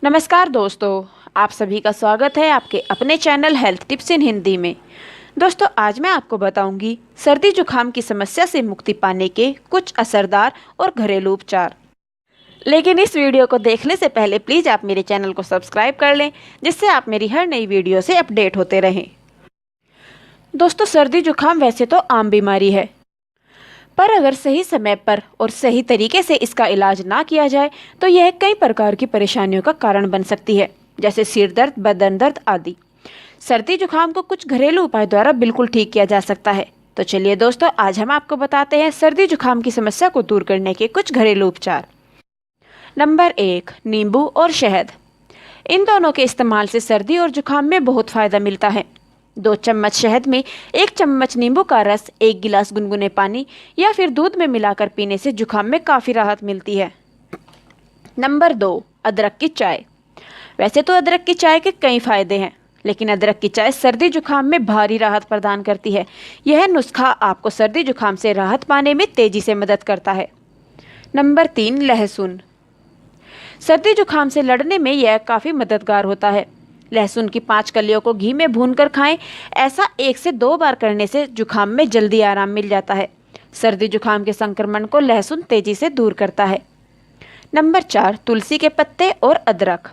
नमस्कार दोस्तों, आप सभी का स्वागत है आपके अपने चैनल हेल्थ टिप्स इन हिंदी में। दोस्तों, आज मैं आपको बताऊंगी सर्दी जुकाम की समस्या से मुक्ति पाने के कुछ असरदार और घरेलू उपचार। लेकिन इस वीडियो को देखने से पहले प्लीज़ आप मेरे चैनल को सब्सक्राइब कर लें, जिससे आप मेरी हर नई वीडियो से अपडेट होते रहें। दोस्तों, सर्दी जुकाम वैसे तो आम बीमारी है, पर अगर सही समय पर और सही तरीके से इसका इलाज ना किया जाए तो यह कई प्रकार की परेशानियों का कारण बन सकती है, जैसे सिर दर्द, बदन दर्द आदि। सर्दी जुकाम को कुछ घरेलू उपाय द्वारा बिल्कुल ठीक किया जा सकता है। तो चलिए दोस्तों, आज हम आपको बताते हैं सर्दी जुकाम की समस्या को दूर करने के कुछ घरेलू उपचार। नंबर 1, नींबू और शहद। इन दोनों के इस्तेमाल से सर्दी और जुकाम में बहुत फायदा मिलता है। 2 चम्मच शहद में 1 चम्मच नींबू का रस, 1 गिलास गुनगुने पानी या फिर दूध में मिलाकर पीने से जुकाम में काफ़ी राहत मिलती है। नंबर 2, अदरक की चाय। वैसे तो अदरक की चाय के कई फायदे हैं, लेकिन अदरक की चाय सर्दी जुकाम में भारी राहत प्रदान करती है। यह नुस्खा आपको सर्दी जुकाम से राहत पाने में तेजी से मदद करता है। नंबर 3, लहसुन। सर्दी जुकाम से लड़ने में यह काफ़ी मददगार होता है। लहसुन की 5 कलियों को घी में भूनकर खाएं। ऐसा 1 से 2 बार करने से जुकाम में जल्दी आराम मिल जाता है। सर्दी जुकाम के संक्रमण को लहसुन तेजी से दूर करता है। नंबर 4, तुलसी के पत्ते और अदरक।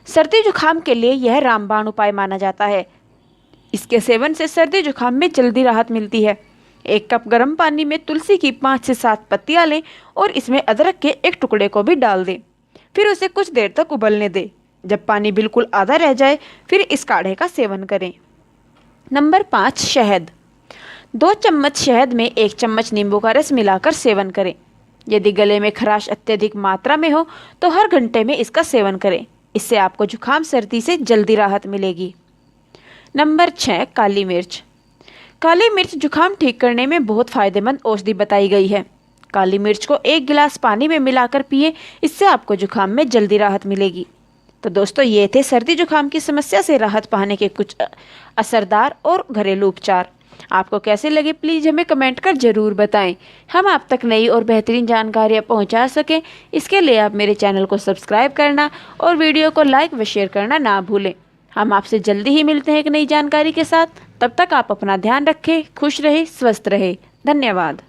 सर्दी जुकाम के लिए यह रामबाण उपाय माना जाता है। इसके सेवन से सर्दी जुकाम में जल्दी राहत मिलती है। 1 कप गर्म पानी में तुलसी की 5 से 7 पत्तियां लें और इसमें अदरक के 1 टुकड़े को भी डाल दें। फिर उसे कुछ देर तक उबलने दें। जब पानी बिल्कुल आधा रह जाए, फिर इस काढ़े का सेवन करें। नंबर 5, शहद। 2 चम्मच शहद में 1 चम्मच नींबू का रस मिलाकर सेवन करें। यदि गले में खराश अत्यधिक मात्रा में हो तो हर घंटे में इसका सेवन करें। इससे आपको जुकाम सर्दी से जल्दी राहत मिलेगी। नंबर 6, काली मिर्च। काली मिर्च जुकाम ठीक करने में बहुत फायदेमंद औषधि बताई गई है। काली मिर्च को 1 गिलास पानी में मिलाकर पिए। इससे आपको जुकाम में जल्दी राहत मिलेगी। तो दोस्तों, ये थे सर्दी जुकाम की समस्या से राहत पाने के कुछ असरदार और घरेलू उपचार। आपको कैसे लगे प्लीज़ हमें कमेंट कर ज़रूर बताएं। हम आप तक नई और बेहतरीन जानकारियाँ पहुंचा सकें, इसके लिए आप मेरे चैनल को सब्सक्राइब करना और वीडियो को लाइक व शेयर करना ना भूलें। हम आपसे जल्दी ही मिलते हैं एक नई जानकारी के साथ। तब तक आप अपना ध्यान रखें, खुश रहें, स्वस्थ रहें। धन्यवाद।